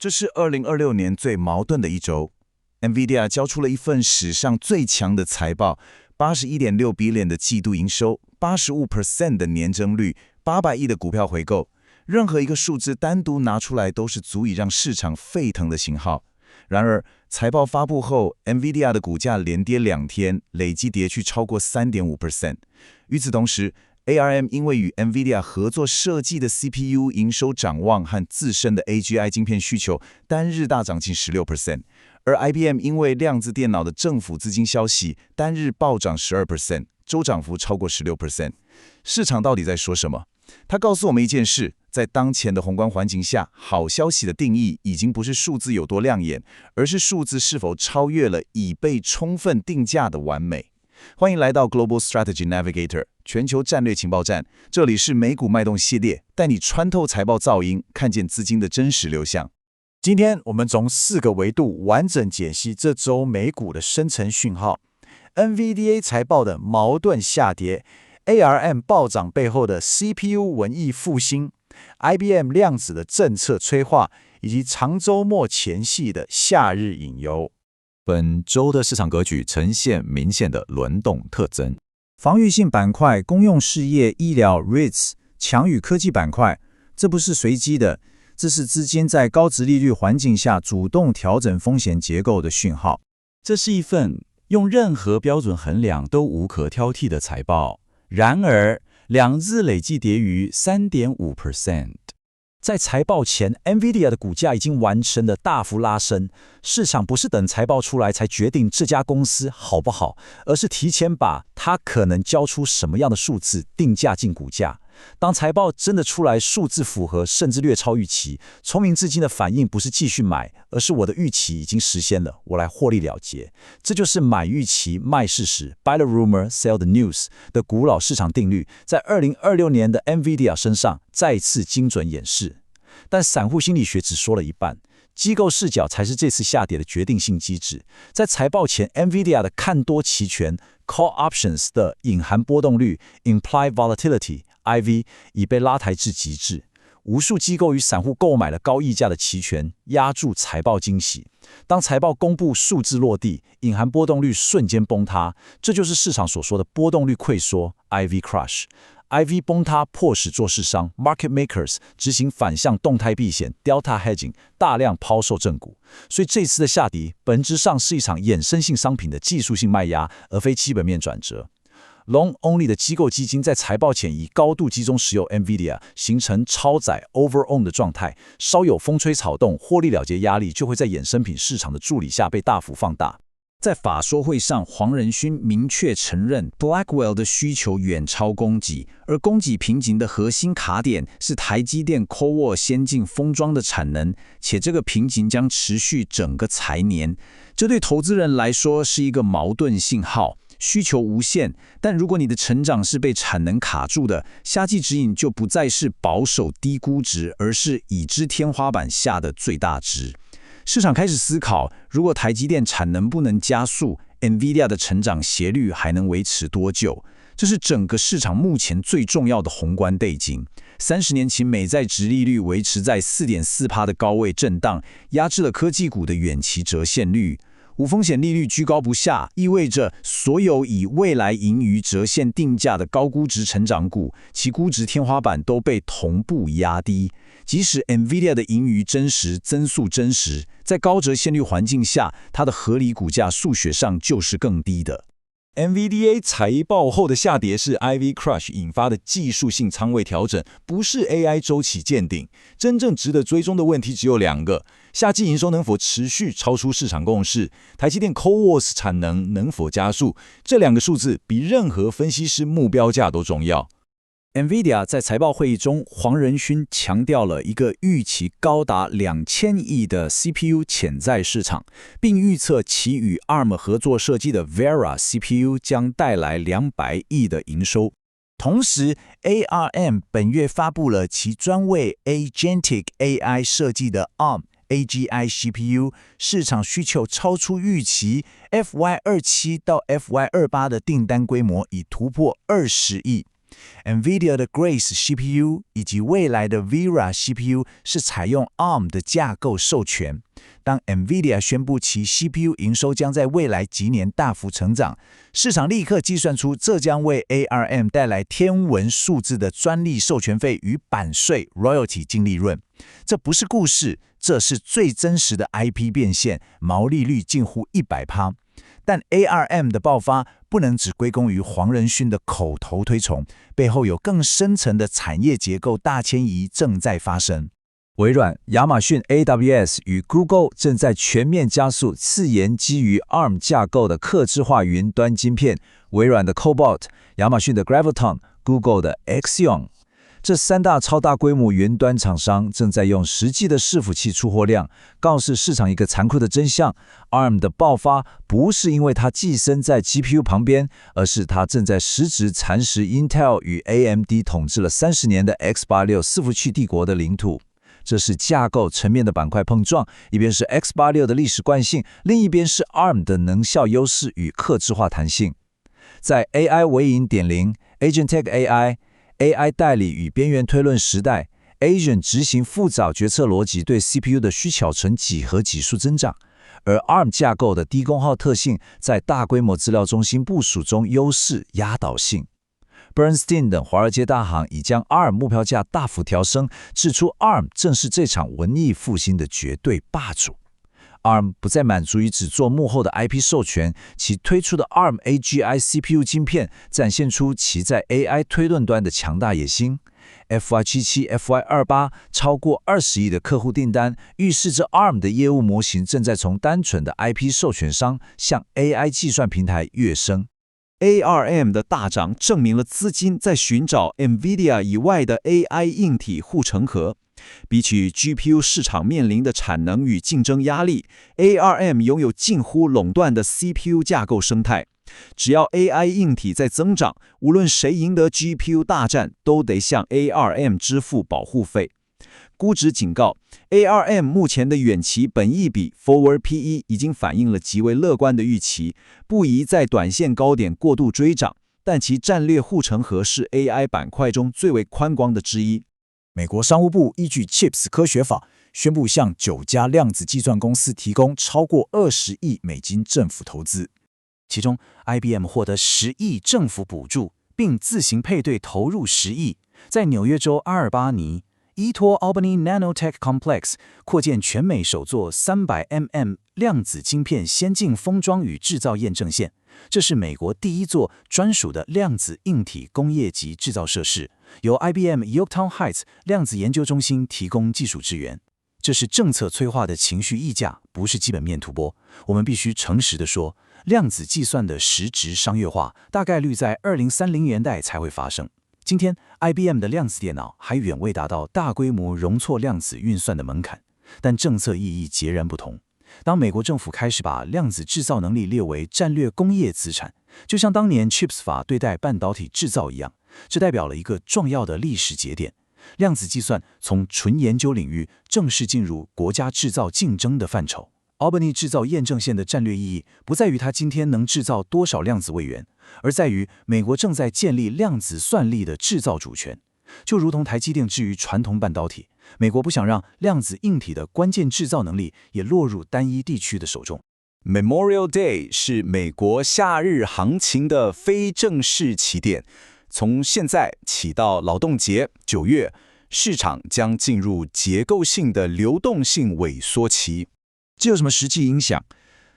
這是2026年最矛盾的一周。NVIDIA 交出了一份史上最強的財報，81.6 billion的季度營收，85% 的年增率，800億的股票回購。任何一個數字單獨拿出來都是足以讓市場沸騰的信號。然而，財報發布後 ，NVIDIA 的股價連跌2天，累計跌去超過 3.5%。與此同時， ARM 因為與 NVIDIA 合作設計的 CPU 營收展望和自身的 AGI 晶片需求，單日大漲近 16%。而 IBM 因為量子電腦的政府資金消息，單日暴漲 12%， 週漲幅超過 16%。市場到底在說什麼？它告訴我們一件事，在當前的宏觀環境下，好消息的定義已經不是數字有多亮眼，而是數字是否超越了已被充分定價的完美。歡迎來到 Global Strategy Navigator 全球戰略情報站，這裡是美股脈動系列，帶你穿透財報噪音，看見資金的真實流向。今天我們從4個維度完整解析這周美股的深層訊號。NVDA 財報的矛盾下跌， ARM 暴漲背後的 CPU 文藝復興， IBM 量子的政策催化，以及長週末前夕的夏日隱憂。本周的市場格局呈現明顯的輪動特徵，防禦性板塊、公用事業、醫療 REITs 強於科技板塊，這不是隨機的，這是資金在高殖利率環境下主動調整風險結構的訊號。這是一份用任何標準衡量都無可挑剔的財報，然而2日累計跌逾 3.5%。在財報前 ，NVIDIA 的股價已經完成了大幅拉升。市場不是等財報出來才決定這家公司好不好，而是提前把它可能交出什麼樣的數字定價進股價。當財報真的出來，數字符合甚至略超預期，聰明資金的反應不是繼續買，而是我的預期已經實現了，我來獲利了結。這就是買預期賣事實 （Buy the rumor, sell the news） 的古老市場定律，在2026年的 NVIDIA 身上再次精準演示。但散戶心理學只說了一半，機構視角才是這次下跌的決定性機制。在財報前 ，NVIDIA 的看多期權 （Call Options） 的隱含波動率 （Implied Volatility，IV） 已被拉抬至極致。無數機構與散戶購買了高溢價的期權，壓住財報驚喜。當財報公布數字落地，隱含波動率瞬間崩塌，這就是市場所說的波動率潰縮 （IV Crush）。IV 崩塌迫使做市商 （Market Makers） 執行反向動態避險 （Delta Hedging）， 大量拋售正股。所以這次的下跌，本質上是一場衍生性商品的技術性賣壓，而非基本面轉折。Long only 的機構基金在財報前以高度集中持有 NVIDIA， 形成超載 overown 的狀態，稍有風吹草動，獲利了結壓力就會在衍生品市場的助理下被大幅放大。在法說會上，黃仁勳明確承認 Blackwell 的需求遠超供給，而供給瓶頸的核心卡點是台積電 CoWoS 先進封裝的產能，且這個瓶頸將持續整個財年。這對投資人來說是一個矛盾信號，需求無限，但如果你的成長是被產能卡住的，夏季指引就不再是保守低估值，而是已知天花板下的最大值。市場開始思考，如果台積電產能不能加速 ，NVIDIA 的成長斜率還能維持多久？這是整個市場目前最重要的宏觀背景。30年期美債殖利率維持在 4.4% 的高位震盪，壓制了科技股的遠期折現率。無風險利率居高不下，意味着所有以未來盈餘折現定價的高估值成長股，其估值天花板都被同步壓低。即使 NVIDIA 的盈餘真實增速真實，在高折現率環境下，它的合理股價數學上就是更低的。NVDA 財報後的下跌是 IV Crush 引發的技術性倉位調整，不是 AI 週期見頂。真正值得追蹤的問題只有2個：夏季營收能否持續超出市場共識？台積電 CoWoS 產能能否加速？這2個數字比任何分析師目標價都重要。NVIDIA 在財報會議中，黃仁勳強調了一個預期高達2000億的 CPU 潛在市場，並預測其與 ARM 合作設計的 Vera CPU 將帶來200億的營收。同時 ，ARM 本月發布了其專為 Agentic AI 設計的 ARM。AGI CPU 市場需求超出預期 ，FY27 到 FY28 的訂單規模已突破20億。NVIDIA 的 Grace CPU 以及未來的 Vera CPU 是採用 ARM 的架構授權。當 NVIDIA 宣布其 CPU 營收將在未來幾年大幅成長，市場立刻計算出這將為 ARM 帶來天文數字的專利授權費與版稅 royalty 淨利潤。這不是故事，這是最真實的 IP 變現，毛利率近乎100%。但 ARM 的爆發不能只歸功於黃仁勳的口頭推崇，背後有更深層的產業結構大遷移正在發生。微軟、亞馬遜 AWS 與 Google 正在全面加速自研基於 ARM 架構的客製化雲端晶片，微軟的 Cobalt、亞馬遜的 Graviton、Google 的 Xeon。這三大超大規模雲端廠商正在用實際的伺服器出貨量，告訴市場一個殘酷的真相 ：ARM 的爆發不是因為它寄生在 GPU 旁邊，而是它正在實質蠶食 Intel 與 AMD 統治了30年的 x86 伺服器帝國的領土。這是架構層面的板塊碰撞，一邊是 x86 的歷史慣性，另一邊是 ARM 的能效優勢與客製化彈性。在 AI 微影點零 Agentic AI、AI 代理與邊緣推論時代 ，Agent 執行複雜決策邏輯對 CPU 的需求呈幾何級數增長，而 ARM 架構的低功耗特性在大規模資料中心部署中優勢壓倒性。Bernstein 等華爾街大行已將 ARM 目標價大幅調升，指出 ARM 正是這場文藝復興的絕對霸主。ARM 不再滿足於只做幕後的 IP 授權，其推出的 ARM AGI CPU 晶片展現出其在 AI 推論端的強大野心。FY77、FY28 超過20億的客戶訂單，預示着 ARM 的業務模型正在從單純的 IP 授權商向 AI 計算平台躍升。ARM 的大漲證明了資金在尋找 NVIDIA 以外的 AI 硬體護城河。比起 GPU 市場面臨的產能與競爭壓力 ，ARM 擁有近乎壟斷的 CPU 架構生態。只要 AI 硬體在增長，無論誰贏得 GPU 大戰，都得向 ARM 支付保護費。估值警告 ，ARM 目前的遠期本益比 Forward PE 已經反映了極為樂觀的預期，不宜在短線高點過度追漲，但其戰略護城河是 AI 板塊中最為寬廣的之一。美國商務部依據 CHIPS 科學法，宣布向9家量子計算公司提供超過20億美金政府投資，其中 IBM 獲得10億政府補助，並自行配對投入10億，在紐約州阿爾巴尼依托 Albany Nanotech Complex 擴建全美首座300mm 量子晶片先進封裝與製造驗證線。這是美國第一座專屬的量子硬體工業級製造設施，由 IBM Yorktown Heights 量子研究中心提供技術支援。這是政策催化的情緒溢價，不是基本面突破。我們必須誠實地說，量子計算的實質商業化大概率在2030年代才會發生。今天 IBM 的量子電腦還遠未達到大規模容錯量子運算的門檻，但政策意義截然不同。當美國政府開始把量子製造能力列為戰略工業資產，就像當年 CHIPS 法對待半導體製造一樣，這代表了一個重要的歷史節點。量子計算從純研究領域正式進入國家製造競爭的範疇。Albany 製造驗證線的戰略意義不在於它今天能製造多少量子位元，而在於美國正在建立量子算力的製造主權。就如同台積電置於傳統半導體，美國不想讓量子硬體的關鍵製造能力也落入單一地區的手中。Memorial Day 是美國夏日行情的非正式起點，從現在起到勞動節9月，市場將進入結構性的流動性萎縮期。這有什麼實際影響？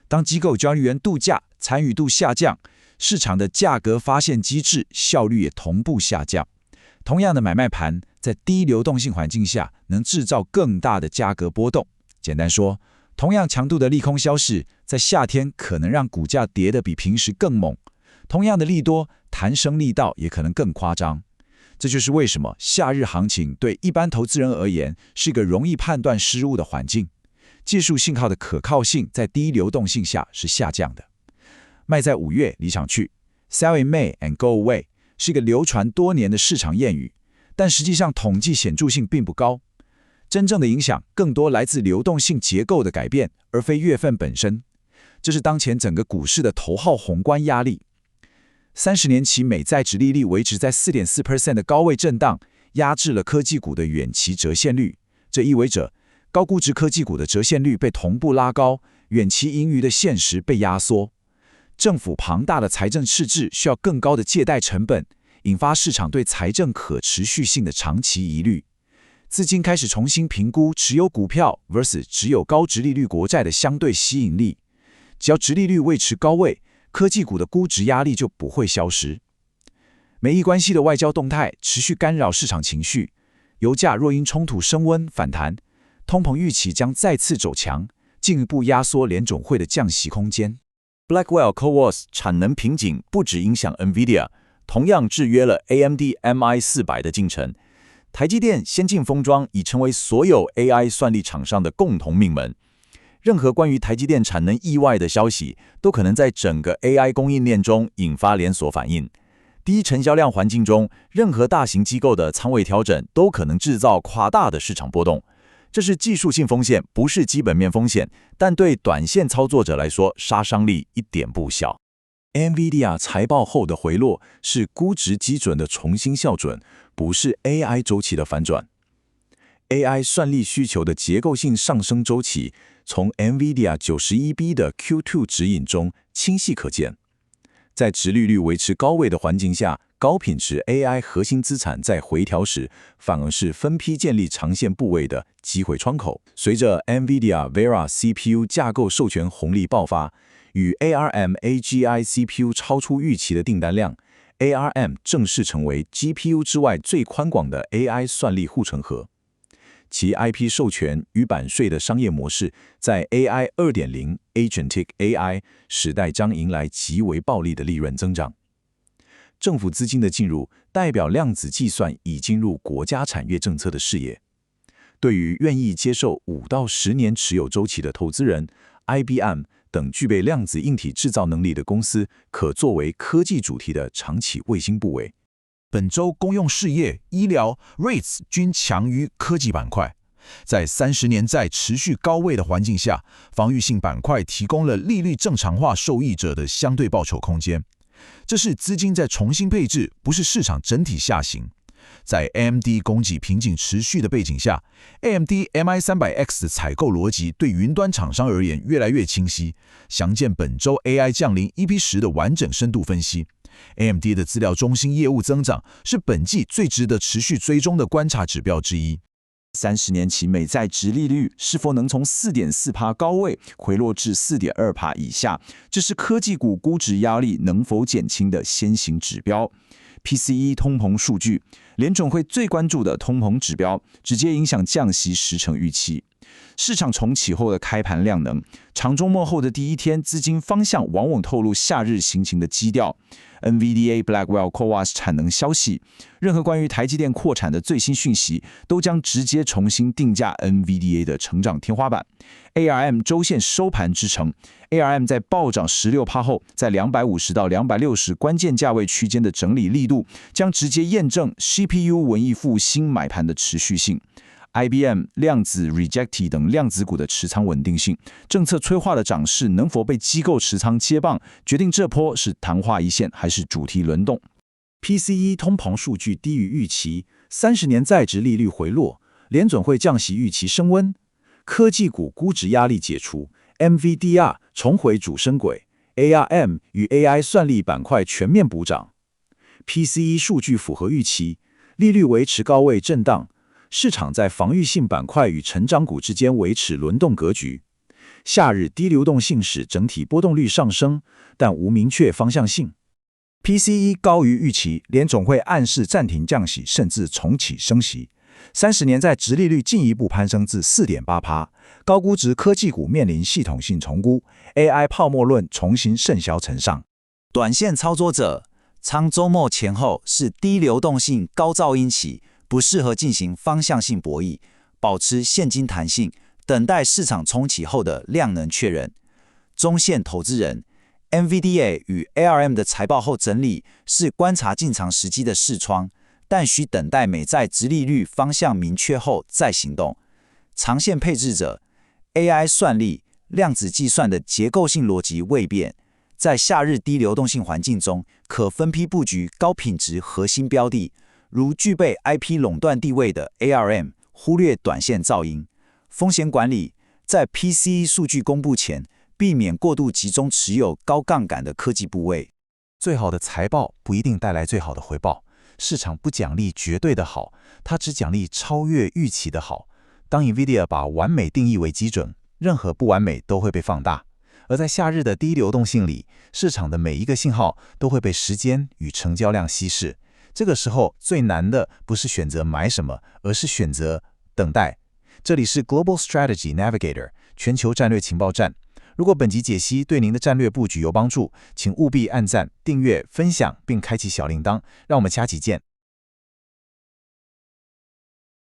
當機構交易員度假，參與度下降，市場的價格發現機制效率也同步下降。同樣的買賣盤，在低流動性環境下，能製造更大的價格波動。簡單說，同樣強度的利空消息，在夏天可能讓股價跌得比平時更猛；同樣的利多，彈升力道也可能更誇張。這就是為什麼夏日行情對一般投資人而言是一個容易判斷失誤的環境。技術信號的可靠性在低流動性下是下降的。賣在5月離場去 ，Sell in May and go away。是一個流傳多年的市場諺語，但實際上統計顯著性並不高。真正的影響更多來自流動性結構的改變，而非月份本身。這是當前整個股市的頭號宏觀壓力。30年期美債殖利率維持在 4.4% 的高位震盪，壓制了科技股的遠期折現率。這意味着高估值科技股的折現率被同步拉高，遠期盈餘的現實被壓縮。政府龐大的財政赤字需要更高的借貸成本，引發市場對財政可持續性的長期疑慮。資金開始重新評估持有股票 versus 持有高殖利率國債的相對吸引力。只要殖利率維持高位，科技股的估值壓力就不會消失。美伊關係的外交動態持續干擾市場情緒，油價若因衝突升溫反彈，通膨預期將再次走強，進一步壓縮聯準會的降息空間。Blackwell CoWoS 產能瓶頸不只影響 NVIDIA， 同樣制約了 AMD MI400 的進程。台積電先進封裝已成為所有 AI 算力廠商的共同命門。任何關於台積電產能意外的消息，都可能在整個 AI 供應鏈中引發連鎖反應。低成交量環境中，任何大型機構的倉位調整都可能製造誇大的市場波動。這是技術性風險，不是基本面風險，但對短線操作者來說，殺傷力一點不小。NVIDIA 財報後的回落是估值基準的重新校準，不是 AI 週期的反轉。AI 算力需求的結構性上升週期，從 NVIDIA 91B 的 Q2 指引中清晰可見。在殖利率維持高位的環境下，高品質 AI 核心資產在回調時，反而是分批建立長線部位的機會窗口。隨着 NVIDIA Vera CPU 架構授權紅利爆發，與 ARM AGI CPU 超出預期的訂單量 ，ARM 正式成為 GPU 之外最寬廣的 AI 算力護城河。其 IP 授權與版稅的商業模式，在 AI 2.0 Agentic AI 時代將迎來極為暴力的利潤增長。政府資金的進入，代表量子計算已進入國家產業政策的視野。對於願意接受5到10年持有週期的投資人 ，IBM 等具備量子硬體製造能力的公司，可作為科技主題的長期衛星部位。本周公用事業、醫療、REITs 均強於科技板塊。在30年債持續高位的環境下，防禦性板塊提供了利率正常化受益者的相對報酬空間。這是資金在重新配置，不是市場整體下行。在 AMD 供給瓶頸持續的背景下 ，AMD MI300X 的採購邏輯對雲端廠商而言越來越清晰。詳見本周 AI 降臨 EP10的完整深度分析。AMD 的資料中心業務增長是本季最值得持續追蹤的觀察指標之一。30年期美債殖利率是否能從 4.4% 高位回落至 4.2% 以下，這是科技股估值壓力能否減輕的先行指標。PCE 通膨數據，聯準會最關注的通膨指標，直接影響降息時程預期。市場重啟後的開盤量能，長週末後的第一天資金方向往往透露夏日行情的基調。NVDA Blackwell CoWoS 產能消息，任何關於台積電擴產的最新訊息，都將直接重新定價 NVDA 的成長天花板。ARM 週線收盤支撐 ，ARM 在暴漲16%後，在250到260關鍵價位區間的整理力度，將直接驗證 CPU 文藝復興買盤的持續性。IBM、量子、Rejecty 等量子股的持倉穩定性，政策催化的漲勢能否被機構持倉接棒，決定這波是曇花一現還是主題輪動。PCE 通膨數據低於預期，30年債殖利率回落，聯準會降息預期升溫，科技股估值壓力解除 ，NVIDIA 重回主升軌 ，ARM 與 AI 算力板塊全面補漲。PCE 數據符合預期，利率維持高位震盪。市場在防禦性板塊與成長股之間維持輪動格局。夏日低流動性使整體波動率上升，但無明確方向性。PCE 高於預期，聯總會暗示暫停降息，甚至重啟升息。30年債殖利率進一步攀升至 4.8%， 高估值科技股面臨系統性重估 ，AI 泡沫論重新甚囂塵上。短線操作者，倉週末前後是低流動性高噪音期。不適合進行方向性博弈，保持現金彈性，等待市場重啟後的量能確認。中線投資人 ，NVDA 與 ARM 的財報後整理是觀察進場時機的視窗，但需等待美債殖利率方向明確後再行動。長線配置者 ，AI 算力、量子計算的結構性邏輯未變，在夏日低流動性環境中，可分批布局高品質核心標的，如具備 IP 壟斷地位的 ARM， 忽略短線噪音。風險管理，在 PCE 數據公布前，避免過度集中持有高槓桿的科技部位。最好的財報不一定帶來最好的回報，市場不獎勵絕對的好，它只獎勵超越預期的好。當 NVIDIA 把完美定義為基準，任何不完美都會被放大。而在夏日的低流動性裡，市場的每一個信號都會被時間與成交量稀釋。這個時候最難的不是選擇買什麼，而是選擇等待。這裡是 Global Strategy Navigator 全球戰略情報站。如果本集解析對您的戰略布局有幫助，請務必按讚、訂閱、分享並開啟小鈴鐺。讓我們下期見。